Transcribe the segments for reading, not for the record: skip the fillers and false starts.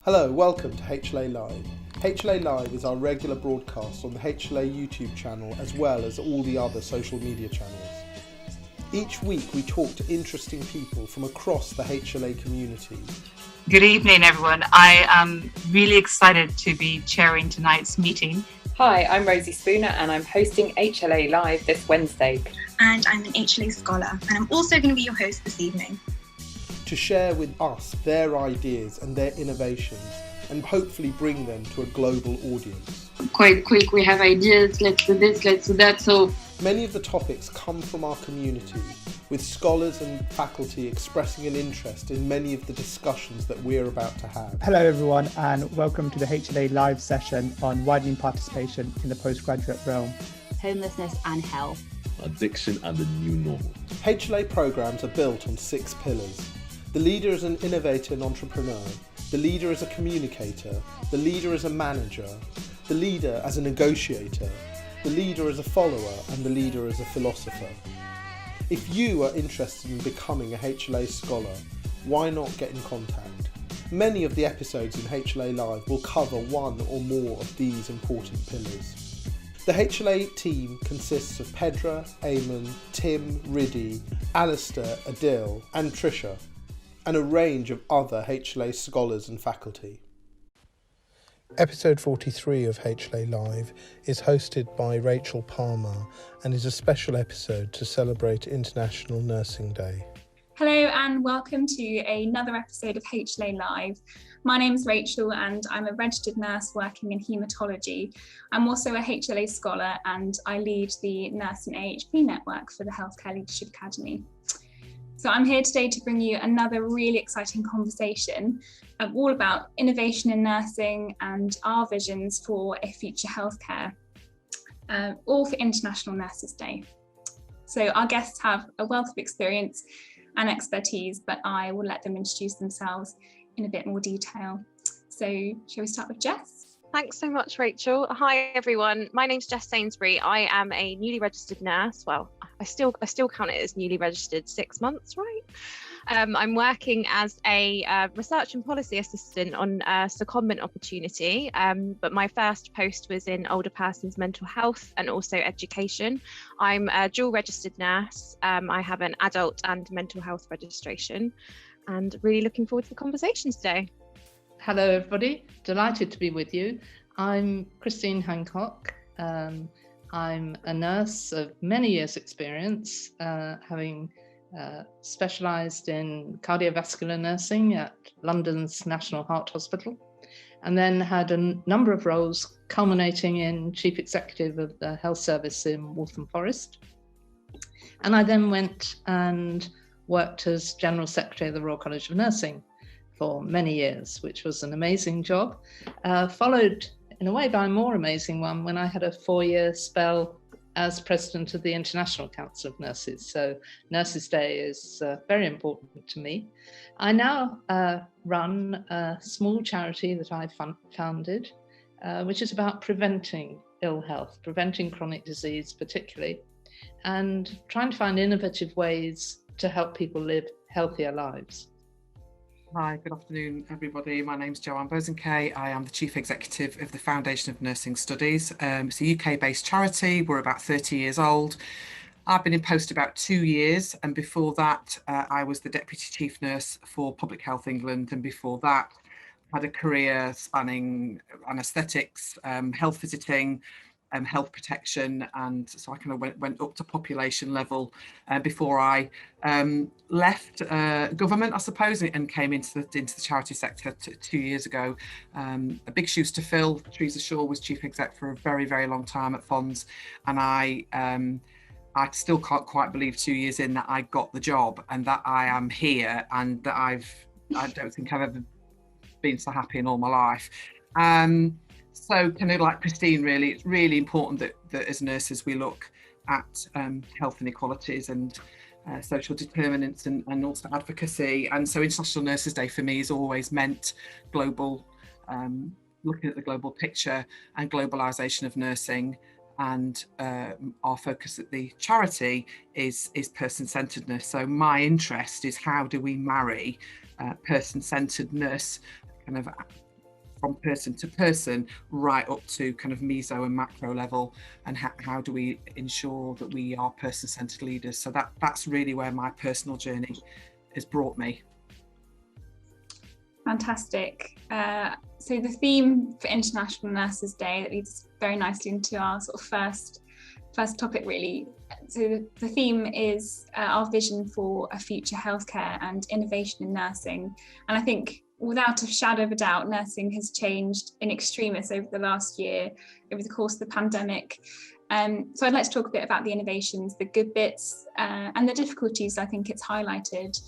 Hello, welcome to HLA Live. HLA Live is our regular broadcast on the HLA YouTube channel as well as all the other social media channels. Each week we talk to interesting people from across the HLA community. Good evening, everyone. I am really excited to be chairing tonight's meeting. Hi, I'm Rosie Spooner and I'm hosting HLA Live this Wednesday. And I'm an HLA scholar and I'm also going to be your host this evening. To share with us their ideas and their innovations and hopefully bring them to a global audience. Quite quick, we have ideas, let's do this, let's do that. So many of the topics come from our community, with scholars and faculty expressing an interest in many of the discussions that we're about to have. Hello everyone and welcome to the HLA Live session on widening participation in the postgraduate realm. Homelessness and health. Addiction and the new normal. HLA programmes are built on 6 pillars. The leader is an innovator and entrepreneur. The leader is a communicator. The leader is a manager. The leader as a negotiator. The leader as a follower. And the leader as a philosopher. If you are interested in becoming a HLA scholar, why not get in contact? Many of the episodes in HLA Live will cover one or more of these important pillars. The HLA team consists of Pedra, Eamon, Tim, Riddy, Alistair, Adil and Trisha, and a range of other HLA scholars and faculty. Episode 43 of HLA Live is hosted by Rachael Palmer and is a special episode to celebrate International Nursing Day. Hello and welcome to another episode of HLA Live. My name is Rachael and I'm a registered nurse working in haematology. I'm also a HLA scholar and I lead the Nurse and AHP network for the Healthcare Leadership Academy. So I'm here today to bring you another really exciting conversation all about innovation in nursing and our visions for a future healthcare, all for International Nurses Day. So our guests have a wealth of experience and expertise, but I will let them introduce themselves in a bit more detail. So shall we start with Jess? Thanks so much, Rachael. Hi, everyone. My name's Jess Sainsbury. I am a newly registered nurse. Well, I still count it as newly registered 6 months, right? I'm working as a research and policy assistant on a secondment opportunity, but my first post was in older persons' mental health and also education. I'm a dual registered nurse. I have an adult and mental health registration and really looking forward to the conversation today. Hello, everybody. Delighted to be with you. I'm Christine Hancock. I'm a nurse of many years' experience, having specialised in cardiovascular nursing at London's National Heart Hospital, and then had a number of roles culminating in Chief Executive of the Health Service in Waltham Forest. And I then went and worked as General Secretary of the Royal College of Nursing for many years, which was an amazing job, followed in a way by a more amazing one when I had a 4-year spell as President of the International Council of Nurses. So Nurses Day is very important to me. I now run a small charity that I founded, which is about preventing ill health, preventing chronic disease particularly, and trying to find innovative ways to help people live healthier lives. Hi, good afternoon, everybody. My name's Joanne Bozenkay. I am the Chief Executive of the Foundation of Nursing Studies. It's a UK-based charity. We're about 30 years old. I've been in post about 2 years, and before that, I was the Deputy Chief Nurse for Public Health England, and before that, I had a career spanning anaesthetics, health visiting, health protection, and so I kind of went up to population level before I left government, I suppose, and came into the charity sector 2 years ago. A big shoes to fill. Teresa Shaw was chief exec for a very, very long time at FONS, and I still can't quite believe 2 years in that I got the job and that I am here, and that I don't think I've ever been so happy in all my life. So kind of like Christine, really, it's really important that as nurses we look at health inequalities and social determinants and also advocacy. And so International Nurses Day for me has always meant global, looking at the global picture and globalisation of nursing. And our focus at the charity is person-centeredness. So my interest is how do we marry person-centeredness, kind of from person to person right up to kind of meso and macro level, and how do we ensure that we are person-centered leaders. So that's really where my personal journey has brought me. Fantastic. So the theme for International Nurses Day, that leads very nicely into our sort of first topic really. So the theme is our vision for a future healthcare and innovation in nursing. And I think without a shadow of a doubt, nursing has changed in extremis over the last year, over the course of the pandemic. So I'd like to talk a bit about the innovations, the good bits, and the difficulties I think it's highlighted.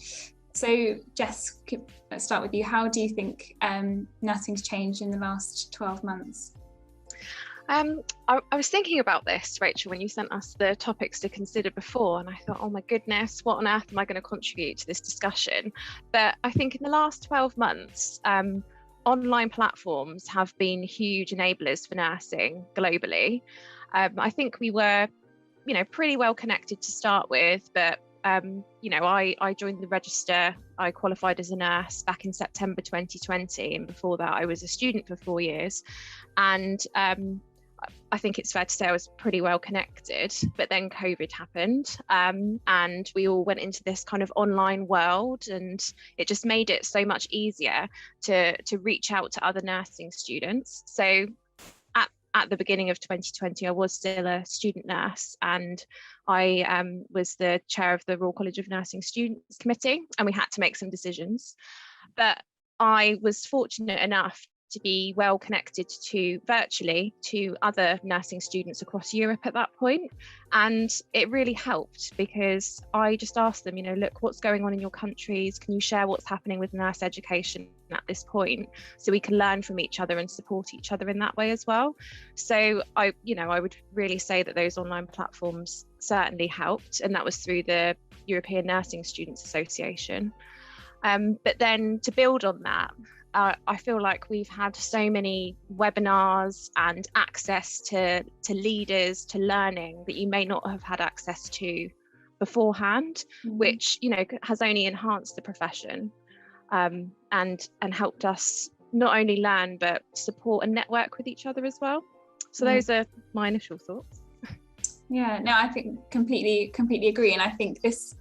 So Jess, let's start with you. How do you think nursing's changed in the last 12 months? I was thinking about this, Rachel, when you sent us the topics to consider before, and I thought, oh my goodness, what on earth am I going to contribute to this discussion? But I think in the last 12 months, online platforms have been huge enablers for nursing globally. I think we were, pretty well connected to start with, but I joined the register. I qualified as a nurse back in September 2020, and before that I was a student for 4 years. And I think it's fair to say I was pretty well connected, but then COVID happened, and we all went into this kind of online world, and it just made it so much easier to reach out to other nursing students. So at the beginning of 2020, I was still a student nurse, and I was the chair of the Royal College of Nursing Students Committee, and we had to make some decisions. But I was fortunate enough to be well connected virtually to other nursing students across Europe at that point. And it really helped, because I just asked them, look, what's going on in your countries? Can you share what's happening with nurse education at this point, so we can learn from each other and support each other in that way as well? So I would really say that those online platforms certainly helped, and that was through the European Nursing Students Association. But then to build on that, I feel like we've had so many webinars and access to leaders, to learning that you may not have had access to beforehand, which has only enhanced the profession, and helped us not only learn but support and network with each other as well. So those are my initial thoughts. Yeah, no, I think completely agree, and I think this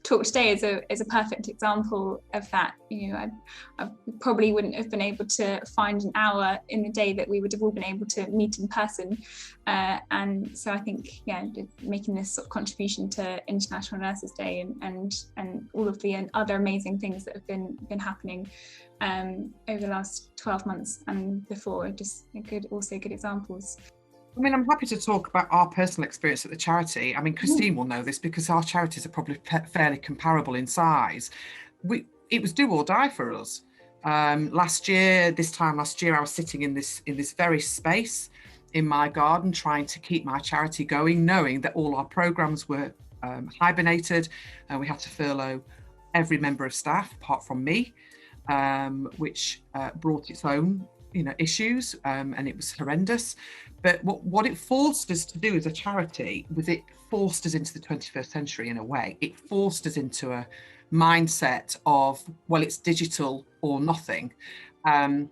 talk today is a perfect example of that. I probably wouldn't have been able to find an hour in the day that we would have all been able to meet in person, and so I think making this sort of contribution to International Nurses Day and all of the other amazing things that have been happening over the last 12 months and before are just good examples. I mean, I'm happy to talk about our personal experience at the charity. I mean, Christine will know this because our charities are probably fairly comparable in size. It was do or die for us. This time last year, I was sitting in this very space in my garden, trying to keep my charity going, knowing that all our programs were hibernated, and we had to furlough every member of staff apart from me, which brought its own issues, and it was horrendous. But what it forced us to do as a charity was it forced us into the 21st century in a way. It forced us into a mindset of, well, it's digital or nothing. And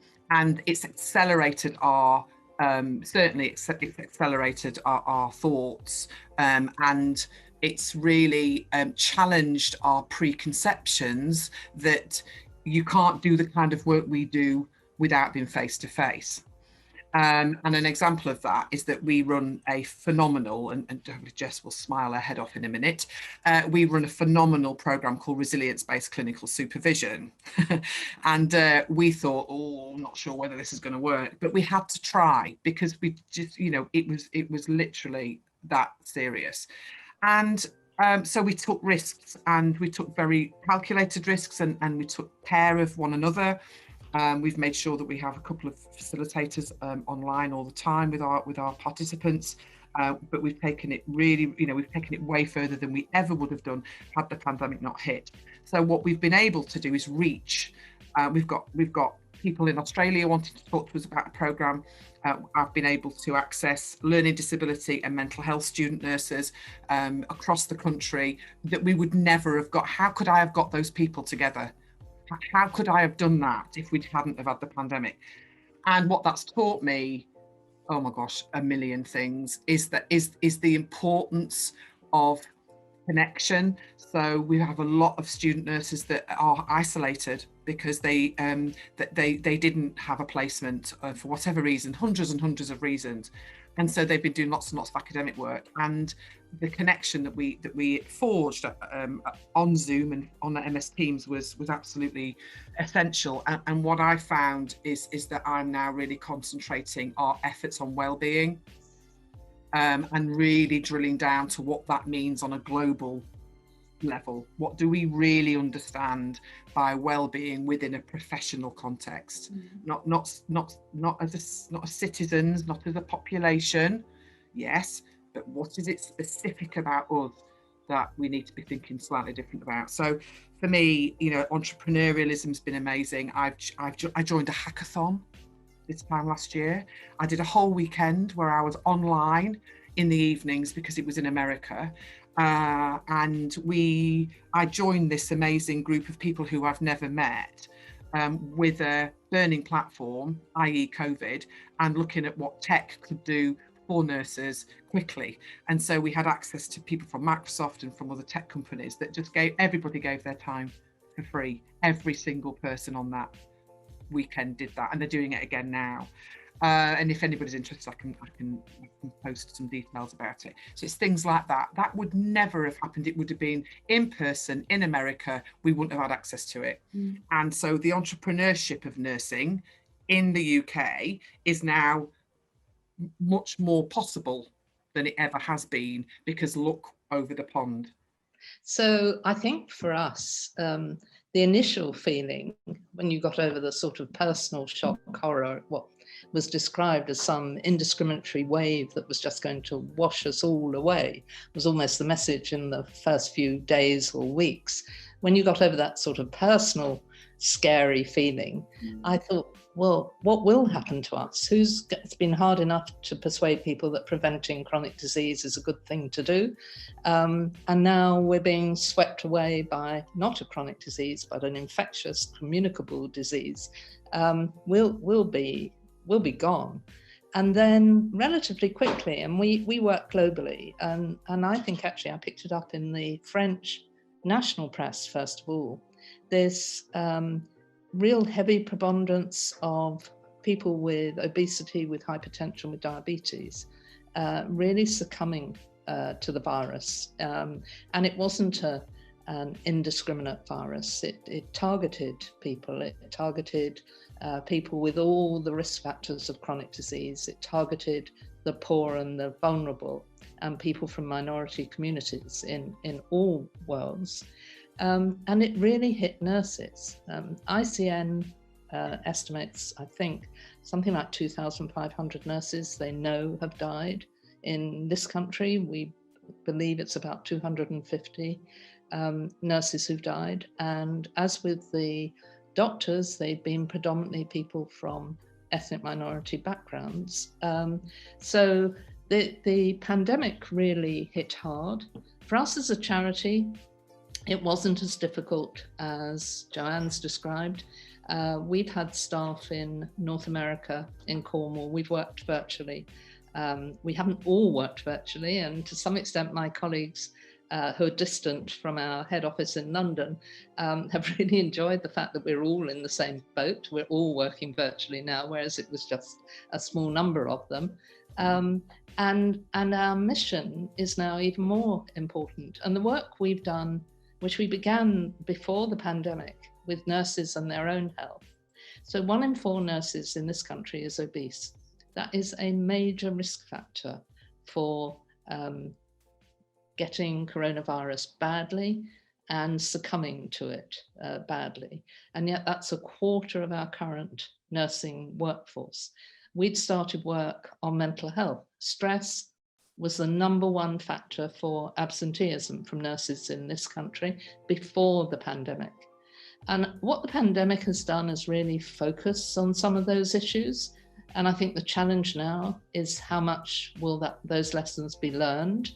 it's accelerated our accelerated our thoughts, and it's really challenged our preconceptions that you can't do the kind of work we do without being face to face. And an example of that is that we run a phenomenal, and Jess will smile her head off in a minute, we run a phenomenal programme called Resilience-Based Clinical Supervision. And we thought, I'm not sure whether this is going to work, but we had to try, because we just, it was literally that serious. And so we took risks, and we took very calculated risks, and we took care of one another. We've made sure that we have a couple of facilitators online all the time with our participants, but we've taken it really, we've taken it way further than we ever would have done had the pandemic not hit. So what we've been able to do is reach. We've got people in Australia wanting to talk to us about a programme. I've been able to access learning disability and mental health student nurses across the country that we would never have got. How could I have got those people together? How could I have done that if we hadn't have had the pandemic? And what that's taught me, oh my gosh, a million things, is the importance of connection. So we have a lot of student nurses that are isolated because they didn't have a placement for whatever reason, hundreds and hundreds of reasons, and so they've been doing lots and lots of academic work. And the connection that we forged on Zoom and on MS Teams was absolutely essential. And what I found is that I'm now really concentrating our efforts on well-being. And really drilling down to what that means on a global level. What do we really understand by well-being within a professional context? Not as citizens, not as a population, yes, but what is it specific about us that we need to be thinking slightly different about? So for me, you know, entrepreneurialism's been amazing. I joined a hackathon this time last year. I did a whole weekend where I was online in the evenings because it was in America, and I joined this amazing group of people who I've never met, with a burning platform, i.e. COVID, and looking at what tech could do for nurses quickly. And so we had access to people from Microsoft and from other tech companies that just everybody gave their time for free. Every single person on that weekend did that, and they're doing it again now. And if anybody's interested, I can post some details about it. So it's things like that would never have happened. It would have been in person in America. We wouldn't have had access to it. And so the entrepreneurship of nursing in the UK is now much more possible than it ever has been, because look over the pond. So I think for us, the initial feeling when you got over the sort of personal shock, horror, what was described as some indiscriminatory wave that was just going to wash us all away, was almost the message in the first few days or weeks. When you got over that sort of personal scary feeling, I thought, well, what will happen to us? It's been hard enough to persuade people that preventing chronic disease is a good thing to do. And now we're being swept away by not a chronic disease, but an infectious, communicable disease. We'll be gone. And then relatively quickly, and we work globally, and I think actually I picked it up in the French national press, first of all, this real heavy preponderance of people with obesity, with hypertension, with diabetes, really succumbing to the virus. And it wasn't an indiscriminate virus. It targeted people. It targeted people with all the risk factors of chronic disease. It targeted the poor and the vulnerable and people from minority communities in all worlds. And it really hit nurses. ICN estimates, I think, something like 2,500 nurses they know have died in this country. We believe it's about 250 nurses who've died. And as with the doctors, they've been predominantly people from ethnic minority backgrounds. So the pandemic really hit hard. For us as a charity, it wasn't as difficult as Joanne's described. We've had staff in North America, in Cornwall. We've worked virtually. We haven't all worked virtually, and to some extent my colleagues who are distant from our head office in London have really enjoyed the fact that we're all in the same boat. We're all working virtually now, whereas it was just a small number of them. And our mission is now even more important. And the work we've done, which we began before the pandemic, with nurses and their own health. So 1 in 4 nurses in this country is obese. That is a major risk factor for getting coronavirus badly and succumbing to it badly. And yet that's a quarter of our current nursing workforce. We'd started work on mental health. Stress was the #1 factor for absenteeism from nurses in this country before the pandemic. And what the pandemic has done is really focus on some of those issues. And I think the challenge now is how much will those lessons be learned?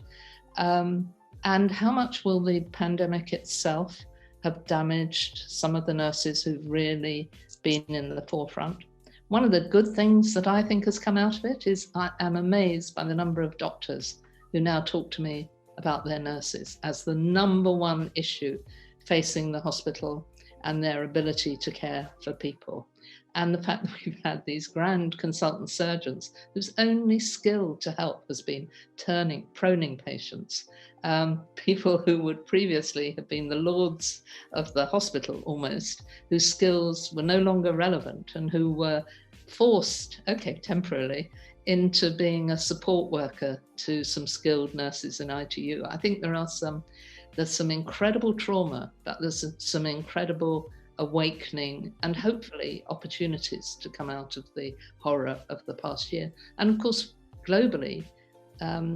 And how much will the pandemic itself have damaged some of the nurses who've really been in the forefront? One of the good things that I think has come out of it is I am amazed by the number of doctors who now talk to me about their nurses as the number one issue facing the hospital and their ability to care for people. And the fact that we've had these grand consultant surgeons whose only skill to help has been proning patients, people who would previously have been the lords of the hospital almost, whose skills were no longer relevant and who were forced, temporarily, into being a support worker to some skilled nurses in ITU. I think there's some incredible trauma, but there's some incredible awakening and hopefully opportunities to come out of the horror of the past year. And of course, globally,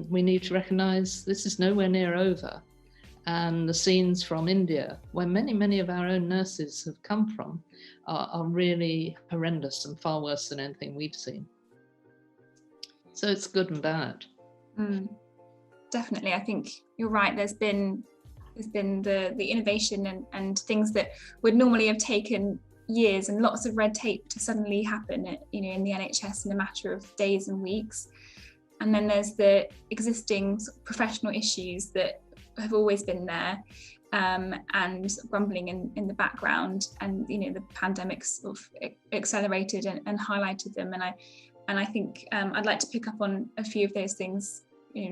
we need to recognise this is nowhere near over. And the scenes from India, where many of our own nurses have come from, are really horrendous and far worse than anything we've seen. So it's good and bad. Definitely, I think you're right. There's been the innovation and things that would normally have taken years and lots of red tape to suddenly happen, in the NHS in a matter of days and weeks. And then there's the existing sort of professional issues that have always been there, and grumbling in the background. And the pandemic sort of accelerated and highlighted them. And I think I'd like to pick up on a few of those things.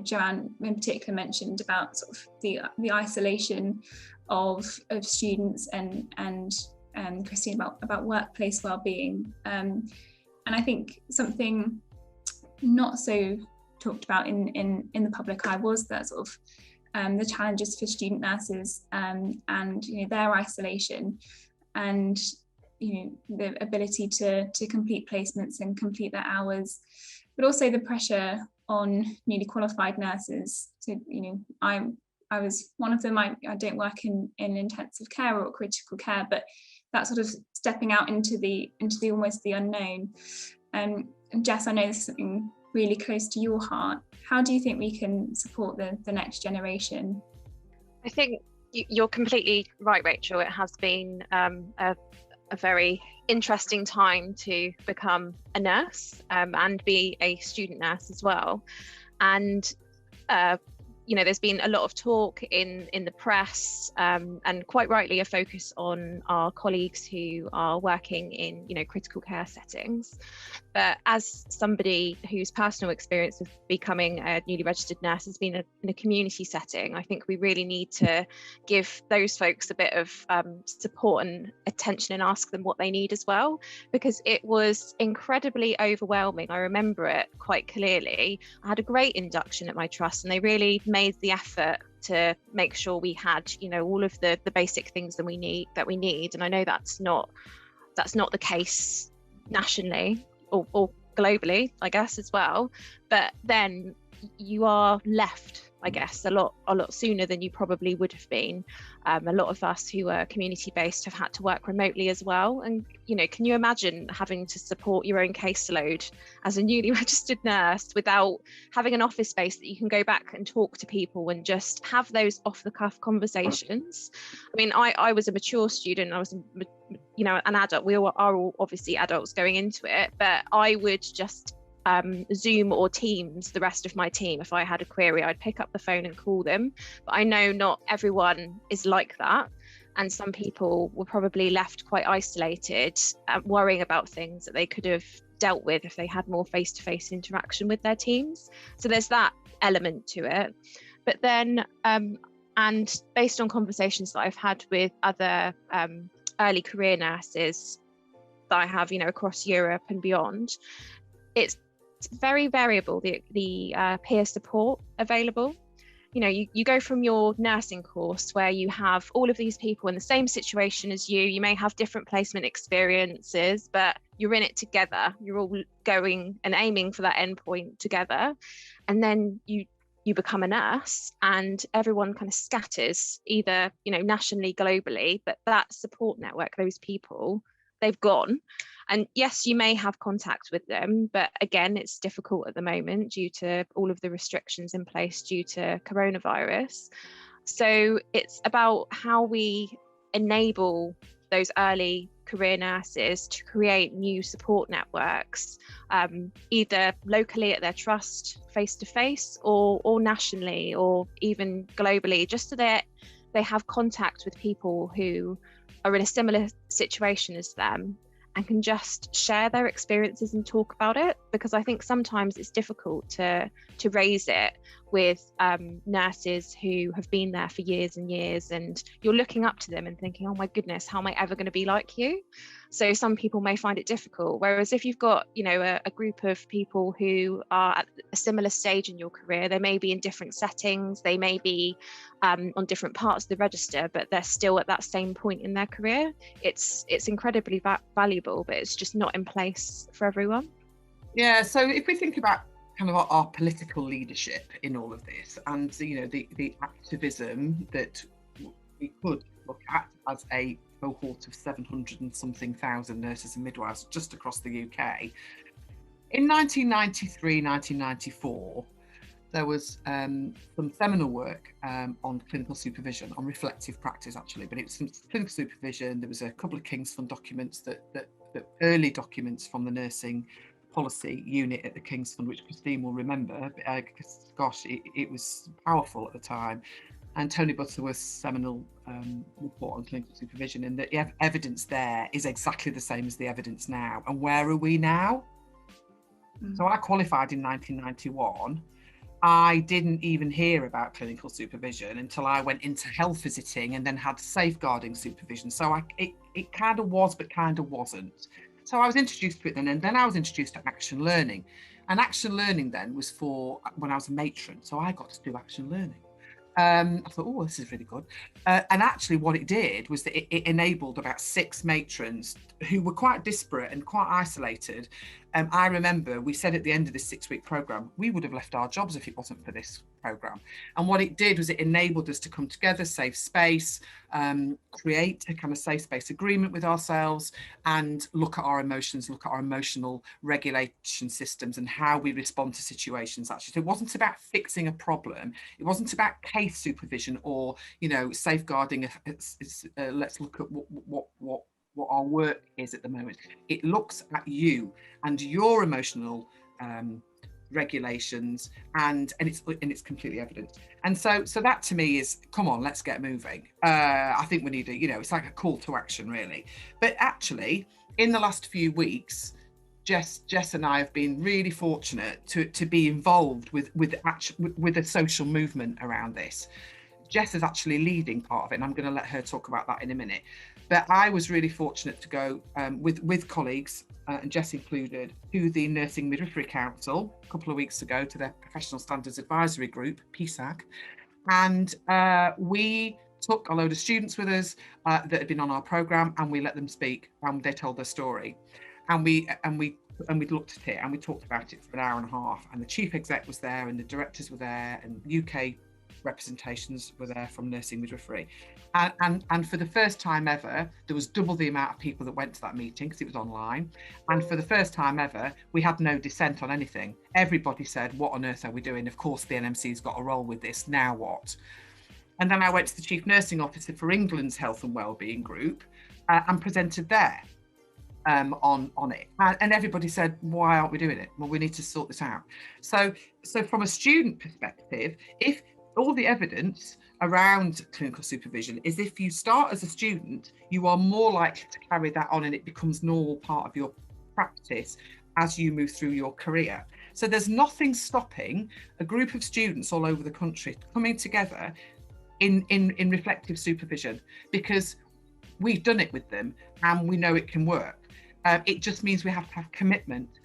Joanne in particular mentioned about sort of the isolation of students and Christine about workplace well-being. And I think something not so talked about in the public eye was that sort of the challenges for student nurses and their isolation and the ability to complete placements and complete their hours, but also the pressure on newly qualified nurses. So I was one of them. I don't work in intensive care or critical care, but that sort of stepping out into the almost the unknown. And Jess, I know this is something really close to your heart. How do you think we can support the next generation? I think you're completely right, Rachel. It has been a very interesting time to become a nurse and be a student nurse as well. And there's been a lot of talk in the press and quite rightly a focus on our colleagues who are working in critical care settings. But as somebody whose personal experience of becoming a newly registered nurse has been in a community setting, I think we really need to give those folks a bit of support and attention and ask them what they need as well, because it was incredibly overwhelming. I remember it quite clearly. I had a great induction at my trust and they really made the effort to make sure we had all of the basic things that we need. And I know that's not the case nationally or globally, I guess, as well. But then you are left, I guess, a lot sooner than you probably would have been. A lot of us who are community based have had to work remotely as well. And can you imagine having to support your own caseload as a newly registered nurse without having an office space that you can go back and talk to people and just have those off the cuff conversations? I mean, I was a mature student. I was an adult. We are all obviously adults going into it, but I would just Zoom or Teams the rest of my team. If I had a query, I'd pick up the phone and call them. But I know not everyone is like that, and some people were probably left quite isolated, worrying about things that they could have dealt with if they had more face-to-face interaction with their teams. So there's that element to it. But then and based on conversations that I've had with other early career nurses that I have across Europe and beyond, it's very variable, the peer support available. You go from your nursing course where you have all of these people in the same situation as you may have different placement experiences, but you're in it together. You're all going and aiming for that endpoint together. And then you become a nurse and everyone kind of scatters, either nationally, globally, but that support network, those people, they've gone. And yes, you may have contact with them, but again, it's difficult at the moment due to all of the restrictions in place due to coronavirus. So it's about how we enable those early career nurses to create new support networks, either locally at their trust, face to face, or nationally, or even globally, just so that they have contact with people who are in a similar situation as them and can just share their experiences and talk about it. Because I think sometimes it's difficult to raise it with nurses who have been there for years and years, and you're looking up to them and thinking, oh my goodness, how am I ever going to be like you? So some people may find it difficult, whereas if you've got, you know, a group of people who are at a similar stage in your career, they may be in different settings, they may be on different parts of the register, but they're still at that same point in their career. It's incredibly valuable, but it's just not in place for everyone. Yeah, so if we think about kind of our political leadership in all of this, and you know, the activism that we could look at as a cohort of 700 and something thousand nurses and midwives just across the UK. In 1993, 1994, there was some seminal work on clinical supervision, on reflective practice actually, but it was some clinical supervision. There was a couple of King's Fund documents, that early documents from the nursing policy unit at the King's Fund, which Christine will remember, because gosh, it was powerful at the time. And Tony Butterworth's seminal report on clinical supervision, and the evidence there is exactly the same as the evidence now. And where are we now? So I qualified in 1991. I didn't even hear about clinical supervision until I went into health visiting and then had safeguarding supervision. So it kind of was, but kind of wasn't. So I was introduced to it then, and then I was introduced to action learning. And action learning then was for when I was a matron. So I got to do action learning. I thought, oh, this is really good. And actually what it did was that it enabled about 6 matrons who were quite disparate and quite isolated. I remember we said at the end of this 6-week programme, we would have left our jobs if it wasn't for this programme. And what it did was it enabled us to come together, safe space, create a kind of safe space agreement with ourselves, and look at our emotions, look at our emotional regulation systems and how we respond to situations. Actually, so it wasn't about fixing a problem. It wasn't about case supervision or, you know, safeguarding. Let's look at what our work is at the moment. It looks at you and your emotional regulations, and it's completely evident. And so that to me is, come on, let's get moving. I think we need to, you know, it's like a call to action really. But actually, in the last few weeks, Jess and I have been really fortunate to be involved with a social movement around this. Jess is actually leading part of it, and I'm going to let her talk about that in a minute. But I was really fortunate to go with colleagues, and Jess included, to the Nursing Midwifery Council a couple of weeks ago, to their Professional Standards Advisory Group, PSAG. And we took a load of students with us that had been on our programme, and we let them speak, and they told their story. And we looked at it, and we talked about it for an hour and a half. And the chief exec was there, and the directors were there, and UK representations were there from nursing midwifery, and for the first time ever, there was double the amount of people that went to that meeting because it was online. And for the first time ever, we had no dissent on anything. Everybody said, what on earth are we doing? Of course the NMC's got a role with this, now what? And then I went to the Chief Nursing Officer for England's Health and Wellbeing Group and presented there on it, and everybody said, why aren't we doing it? Well, we need to sort this out. So from a student perspective, if all the evidence around clinical supervision is, if you start as a student, you are more likely to carry that on, and it becomes normal part of your practice as you move through your career. So there's nothing stopping a group of students all over the country coming together in reflective supervision, because we've done it with them and we know it can work. It just means we have to have commitment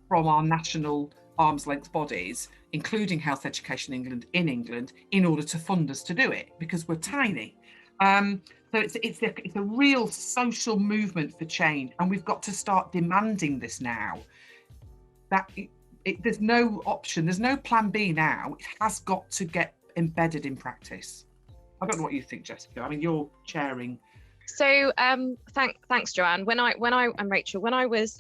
from our national arm's length bodies, including Health Education England in order to fund us to do it, because we're tiny. So it's a real social movement for change, and we've got to start demanding this now. That there's no option, there's no plan B now. It has got to get embedded in practice. I don't know what you think, Jessica. I mean, you're chairing. So thanks, Joanne. When I and Rachel, when I was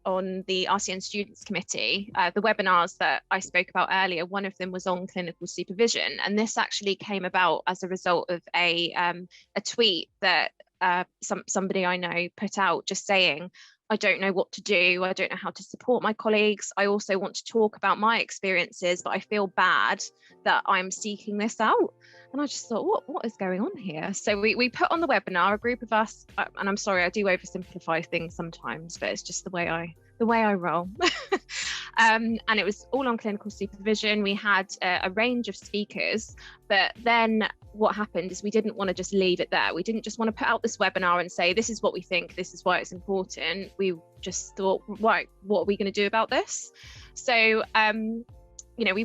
on the RCN Students Committee, the webinars that I spoke about earlier, one of them was on clinical supervision, and this actually came about as a result of a tweet that somebody I know put out, just saying, I don't know what to do. I don't know how to support my colleagues. I also want to talk about my experiences, but I feel bad that I'm seeking this out. And I just thought, what is going on here? So we put on the webinar, a group of us, and I'm sorry, I do oversimplify things sometimes, but it's just the way I roll. And it was all on clinical supervision. We had a range of speakers, but then what happened is we didn't want to just leave it there. We didn't just want to put out this webinar and say, this is what we think, this is why it's important. We just thought, right, what are we going to do about this? So,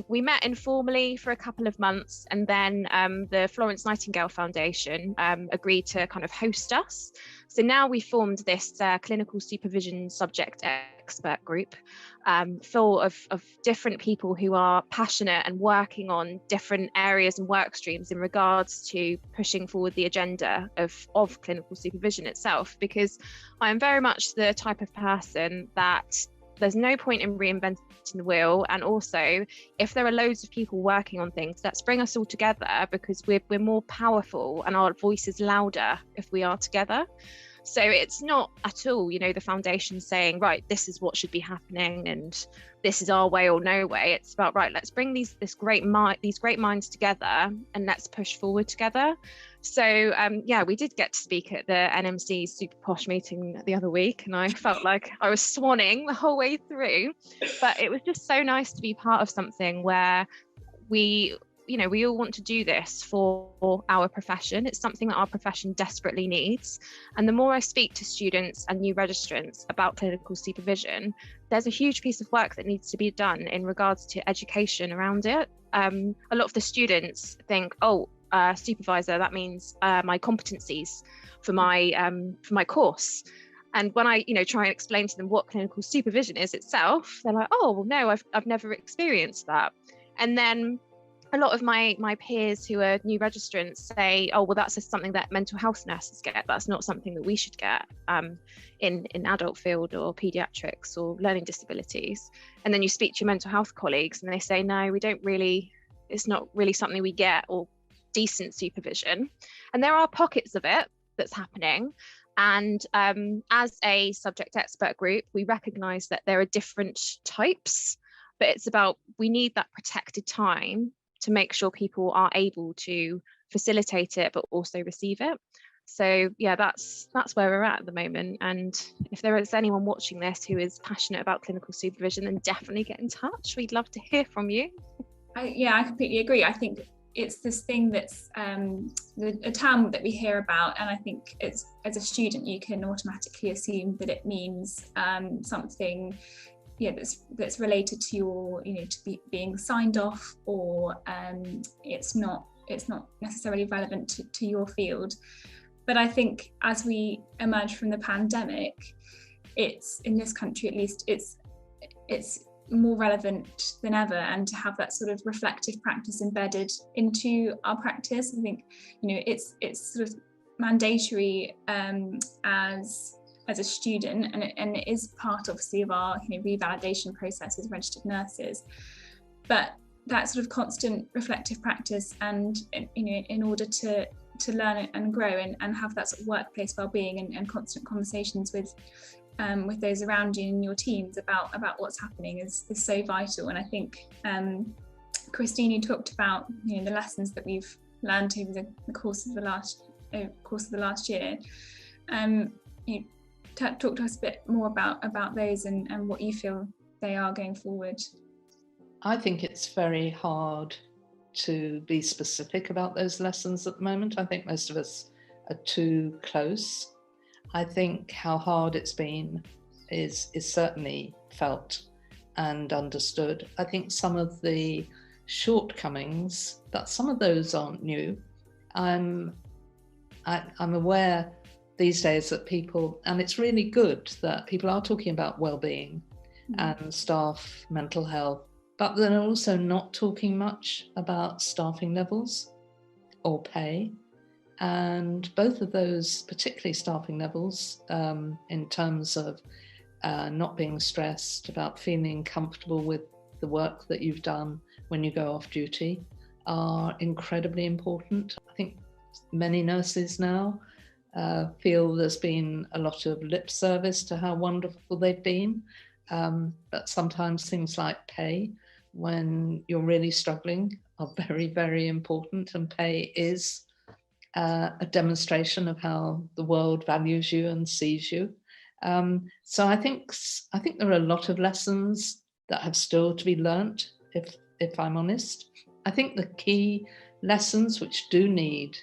we met informally for a couple of months, and then the Florence Nightingale Foundation agreed to kind of host us. So now we formed this clinical supervision subject expert group full of different people who are passionate and working on different areas and work streams in regards to pushing forward the agenda of clinical supervision itself, because I am very much the type of person that there's no point in reinventing the wheel. And also, if there are loads of people working on things, let's bring us all together, because we're more powerful and our voice is louder if we are together. So it's not at all, the foundation saying, right, this is what should be happening and this is our way or no way. It's about, right, let's bring these great minds together and let's push forward together. So we did get to speak at the NMC Super Posh meeting the other week, and I felt like I was swanning the whole way through. But it was just so nice to be part of something where we all want to do this for our profession. It's something that our profession desperately needs. And the more I speak to students and new registrants about clinical supervision, there's a huge piece of work that needs to be done in regards to education around it. A lot of the students think, supervisor, that means my competencies for my course. And when I, try and explain to them what clinical supervision is itself, they're like, oh, well, no, I've never experienced that. And then a lot of my peers who are new registrants say, oh, well, that's just something that mental health nurses get. That's not something that we should get in adult field or pediatrics or learning disabilities. And then you speak to your mental health colleagues and they say, no, it's not really something we get, or decent supervision. And there are pockets of it that's happening. And as a subject expert group, we recognise that there are different types, but it's about, we need that protected time to make sure people are able to facilitate it, but also receive it. So yeah, that's where we're at the moment. And if there is anyone watching this who is passionate about clinical supervision, then definitely get in touch. We'd love to hear from you. I completely agree. I think it's this thing that's a term that we hear about, and I think it's, as a student, you can automatically assume that it means something that's related to your being signed off, or it's not necessarily relevant to your field. But I think as we emerge from the pandemic, it's, in this country at least, it's more relevant than ever, and to have that sort of reflective practice embedded into our practice. I think it's sort of mandatory as a student, and it is part, obviously, of our revalidation process as registered nurses. But that sort of constant reflective practice, and in order to learn and grow and have that sort of workplace well-being and constant conversations with those around you and your teams about what's happening is so vital. And I think Christine, you talked about the lessons that we've learned over the course of the last year. Talk to us a bit more about those and what you feel they are going forward. I think it's very hard to be specific about those lessons at the moment. I think most of us are too close. I think how hard it's been is certainly felt and understood. I think some of the shortcomings, that some of those aren't new. I'm aware these days that people, and it's really good that people are talking about well-being and staff mental health, but they're also not talking much about staffing levels or pay. And both of those, particularly staffing levels, in terms of not being stressed, about feeling comfortable with the work that you've done when you go off duty, are incredibly important. I think many nurses now feel there's been a lot of lip service to how wonderful they've been. But sometimes things like pay, when you're really struggling, are very, very important. And pay is a demonstration of how the world values you and sees you. So I think there are a lot of lessons that have still to be learnt, if I'm honest. I think the key lessons which do need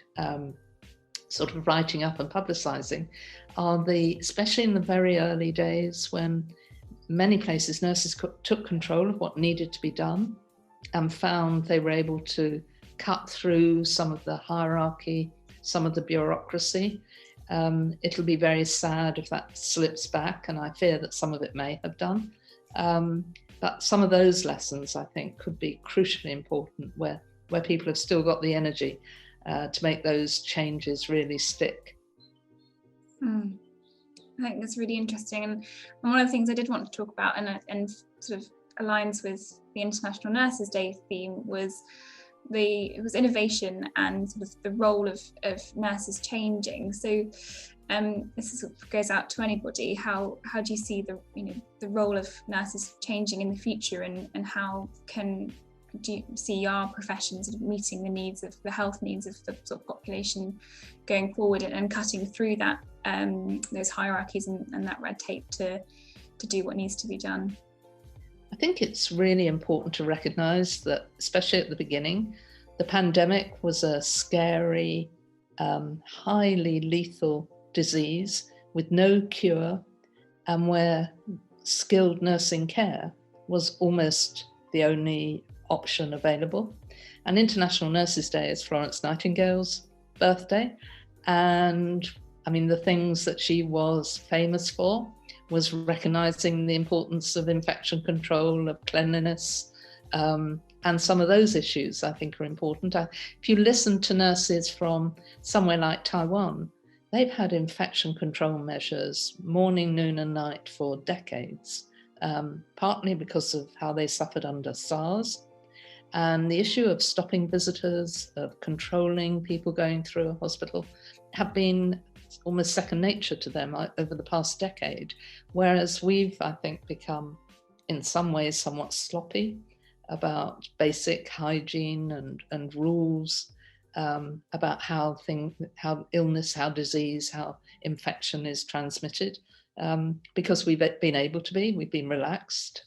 sort of writing up and publicising are especially in the very early days, when many places nurses took control of what needed to be done and found they were able to cut through some of the hierarchy, some of the bureaucracy. It'll be very sad if that slips back, and I fear that some of it may have done. But some of those lessons, I think, could be crucially important, where people have still got the energy to make those changes really stick. I think that's really interesting. And one of the things I did want to talk about, and sort of aligns with the International Nurses Day theme, was innovation and sort of the role of nurses changing. So this goes out to anybody. How do you see the role of nurses changing in the future, and how do you see our profession sort of meeting the health needs of the sort of population going forward, and cutting through that those hierarchies and that red tape to do what needs to be done? I think it's really important to recognise that, especially at the beginning, the pandemic was a scary, highly lethal disease with no cure, and where skilled nursing care was almost the only option available. And International Nurses Day is Florence Nightingale's birthday, and I mean, the things that she was famous for was recognising the importance of infection control, of cleanliness, and some of those issues I think are important. If you listen to nurses from somewhere like Taiwan, they've had infection control measures morning, noon and night for decades, partly because of how they suffered under SARS. And the issue of stopping visitors, of controlling people going through a hospital, have been almost second nature to them over the past decade, whereas we've, I think, become in some ways somewhat sloppy about basic hygiene and rules, about how illness, how disease, how infection is transmitted, because we've been relaxed.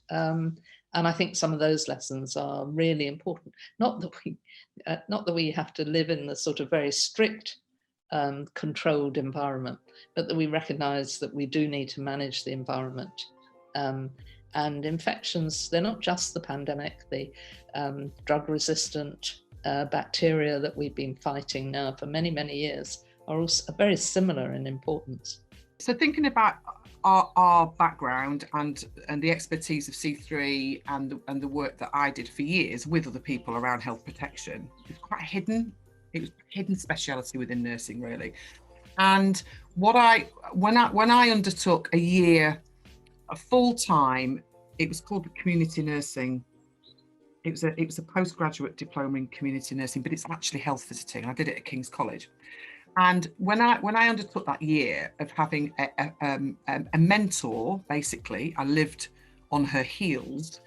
And I think some of those lessons are really important. Not that we have to live in the sort of very strict controlled environment, but that we recognise that we do need to manage the environment. And infections, they're not just the pandemic, the drug-resistant bacteria that we've been fighting now for many, many years are also very similar in importance. So thinking about our background and the expertise of C3 and the work that I did for years with other people around health protection, it's quite hidden. It was a hidden speciality within nursing, really. And when I undertook a year, a full time, it was called community nursing. It was a postgraduate diploma in community nursing, but it's actually health visiting. I did it at King's College. And when I undertook that year of having a mentor, basically, I lived on her heels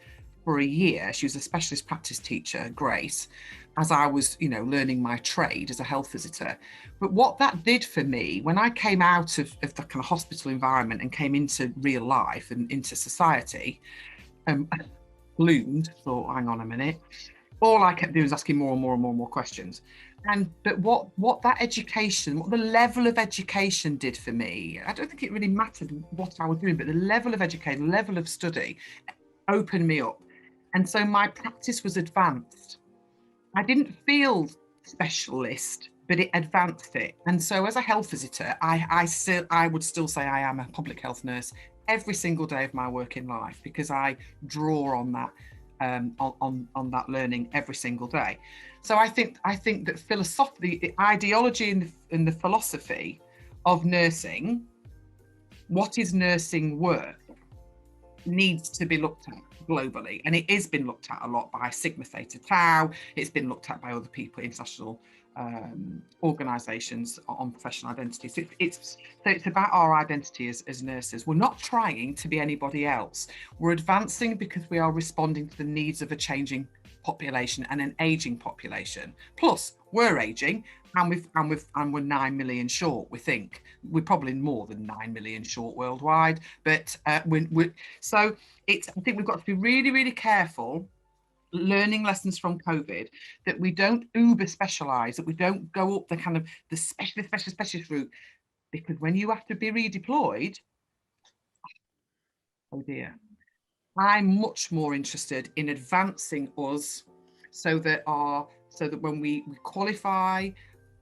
for a year. She was a specialist practice teacher, Grace, as I was, learning my trade as a health visitor. But what that did for me, when I came out of the kind of hospital environment and came into real life and into society, bloomed, thought, hang on a minute. All I kept doing was asking more and more and more and more questions. But what that education, what the level of education did for me, I don't think it really mattered what I was doing, but the level of education, the level of study opened me up. And so my practice was advanced. I didn't feel specialist, but it advanced it. And so as a health visitor, I would still say I am a public health nurse every single day of my working life, because I draw on that on that learning every single day. So I think that philosophically, the ideology and the philosophy of nursing, what is nursing work, needs to be looked at globally, and it is been looked at a lot by Sigma Theta Tau. It's been looked at by other people, international organisations on professional identity. So it's about our identity as nurses. We're not trying to be anybody else. We're advancing because we are responding to the needs of a changing population and an ageing population. Plus, we're ageing, and we're 9 million short. We think we're probably more than 9 million short worldwide. But I think we've got to be really, really careful, learning lessons from COVID, that we don't uber specialise, that we don't go up the kind of the specialist route, because when you have to be redeployed, oh dear. I'm much more interested in advancing us so that when we qualify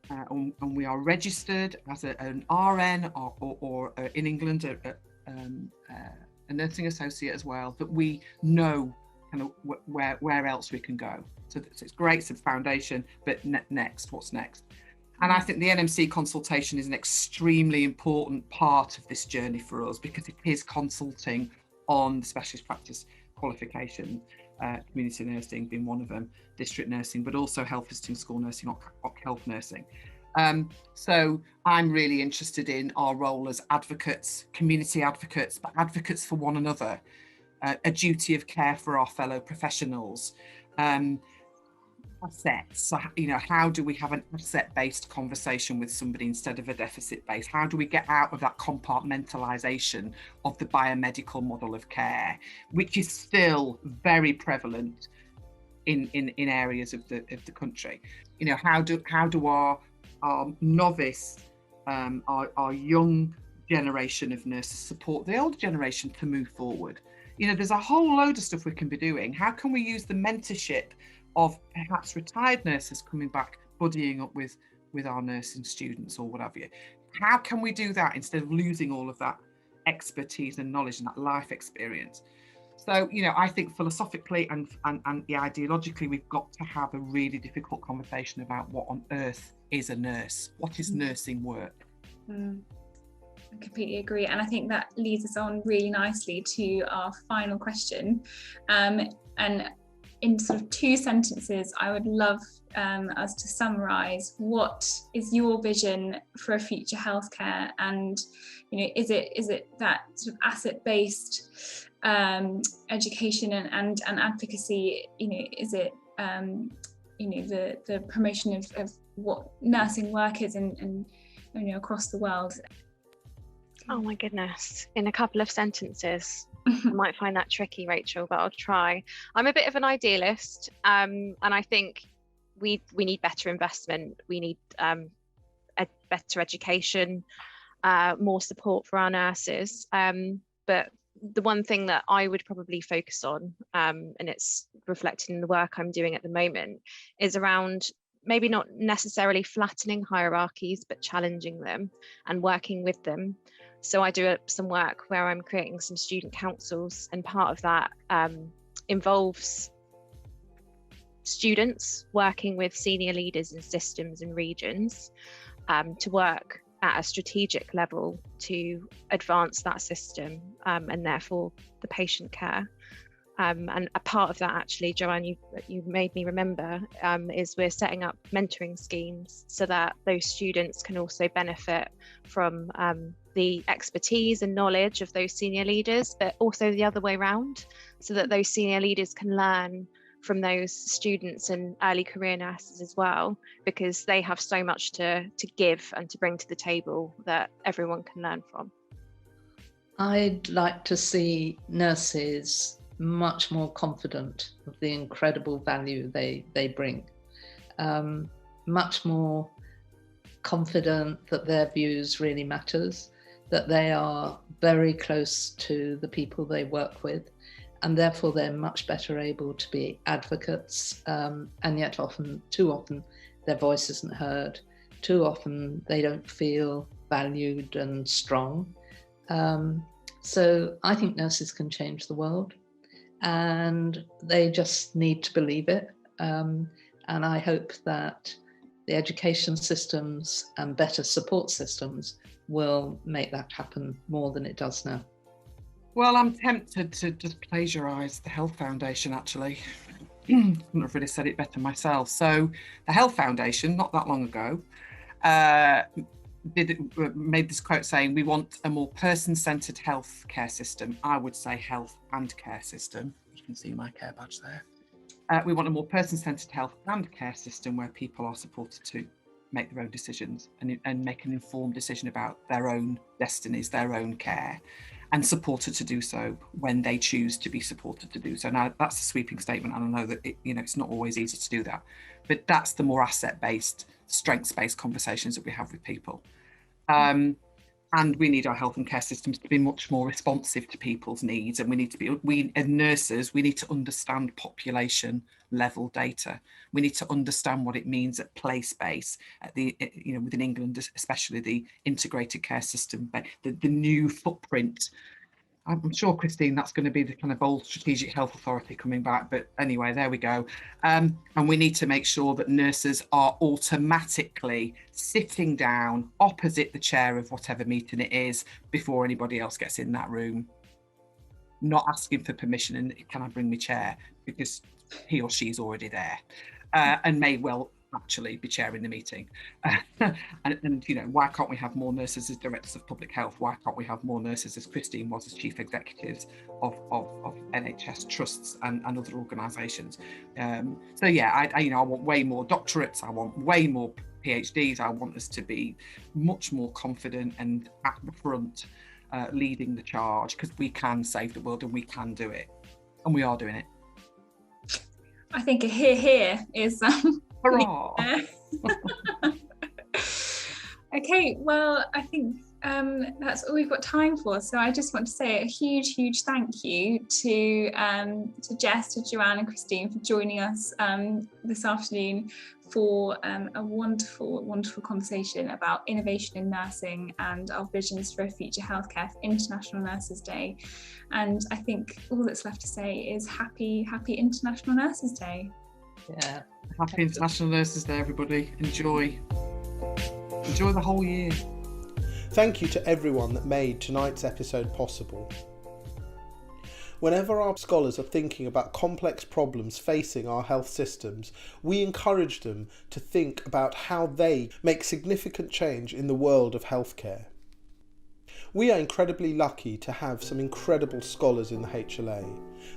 and we are registered as an RN or in England a nursing associate as well, that we know kind of where else we can go. So it's great, it's a foundation, but next, what's next? And I think the NMC consultation is an extremely important part of this journey for us, because it is consulting on the specialist practice qualifications, community nursing being one of them, district nursing, but also health visiting, school nursing, health nursing. So I'm really interested in our role as advocates, community advocates, but advocates for one another, a duty of care for our fellow professionals, assets. So, how do we have an asset-based conversation with somebody instead of a deficit-based? How do we get out of that compartmentalisation of the biomedical model of care, which is still very prevalent in areas of the country? How do our novice, our young generation of nurses support the older generation to move forward? There's a whole load of stuff we can be doing. How can we use the mentorship of perhaps retired nurses coming back, buddying up with our nursing students or what have you? How can we do that instead of losing all of that expertise and knowledge and that life experience? So, I think philosophically and ideologically, we've got to have a really difficult conversation about what on earth is a nurse. What is nursing work? I completely agree. And I think that leads us on really nicely to our final question. And in sort of 2 sentences, I would love us to summarise what is your vision for a future healthcare, and is it that sort of asset-based education and advocacy? Is it the promotion of what nursing work is and across the world? Oh my goodness! In a couple of sentences. I might find that tricky, Rachel, but I'll try. I'm a bit of an idealist, and I think we need better investment. We need a better education, more support for our nurses. But the one thing that I would probably focus on, and it's reflected in the work I'm doing at the moment, is around maybe not necessarily flattening hierarchies, but challenging them and working with them. So I do some work where I'm creating some student councils, and part of that involves students working with senior leaders in systems and regions to work at a strategic level to advance that system and therefore the patient care. And a part of that, actually, Joanne, you made me remember, is we're setting up mentoring schemes so that those students can also benefit from the expertise and knowledge of those senior leaders, but also the other way around, so that those senior leaders can learn from those students and early career nurses as well, because they have so much to give and to bring to the table that everyone can learn from. I'd like to see nurses much more confident of the incredible value they bring, much more confident that their views really matters, that they are very close to the people they work with, and therefore they're much better able to be advocates, and yet too often their voice isn't heard. Too often they don't feel valued and strong. So I think nurses can change the world, and they just need to believe it. And I hope that the education systems and better support systems will make that happen more than it does now. Well, I'm tempted to just plagiarise the Health Foundation, actually. couldn't have really said it better myself. So the Health Foundation, not that long ago, made this quote saying, we want a more person-centred health care system. I would say health and care system. You can see my care badge there. We want a more person-centred health and care system where people are supported to make their own decisions and make an informed decision about their own destinies, their own care, and supported to do so when they choose to be supported to do so. Now, that's a sweeping statement, and I know that it's not always easy to do that, but that's the more asset-based, strengths-based conversations that we have with people. And we need our health and care systems to be much more responsive to people's needs, and we as nurses, we need to understand population level data. We need to understand what it means at place base, at within England, especially the integrated care system, the new footprint. I'm sure, Christine, that's going to be the kind of old Strategic Health Authority coming back. But anyway, there we go. And we need to make sure that nurses are automatically sitting down opposite the chair of whatever meeting it is before anybody else gets in that room, not asking for permission and can I bring my chair, because he or she's already there, and may well actually be chairing the meeting. And why can't we have more nurses as directors of public health? Why can't we have more nurses, as Christine was, as chief executives of NHS trusts and other organisations? So yeah, I want way more doctorates, I want way more PhDs, I want us to be much more confident and at the front, leading the charge, because we can save the world and we can do it, and we are doing it. I think a here is hurrah. Okay, well, I think that's all we've got time for. So I just want to say a huge thank you to Jess, to Joanne and Christine for joining us this afternoon for a wonderful conversation about innovation in nursing and our visions for a future healthcare for International Nurses Day. And I think all that's left to say is happy International Nurses Day. Yeah. Happy International Nurses Day, everybody. Enjoy the whole year. Thank you to everyone that made tonight's episode possible. Whenever our scholars are thinking about complex problems facing our health systems, we encourage them to think about how they make significant change in the world of healthcare. We are incredibly lucky to have some incredible scholars in the HLA.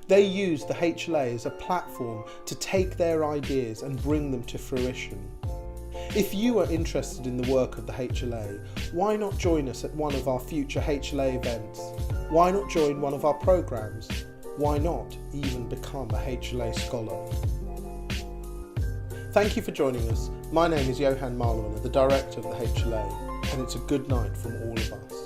They use the HLA as a platform to take their ideas and bring them to fruition. If you are interested in the work of the HLA, why not join us at one of our future HLA events? Why not join one of our programmes? Why not even become a HLA scholar? Thank you for joining us. My name is Joanne Bozenkay, the Director of the HLA, and it's a good night from all of us.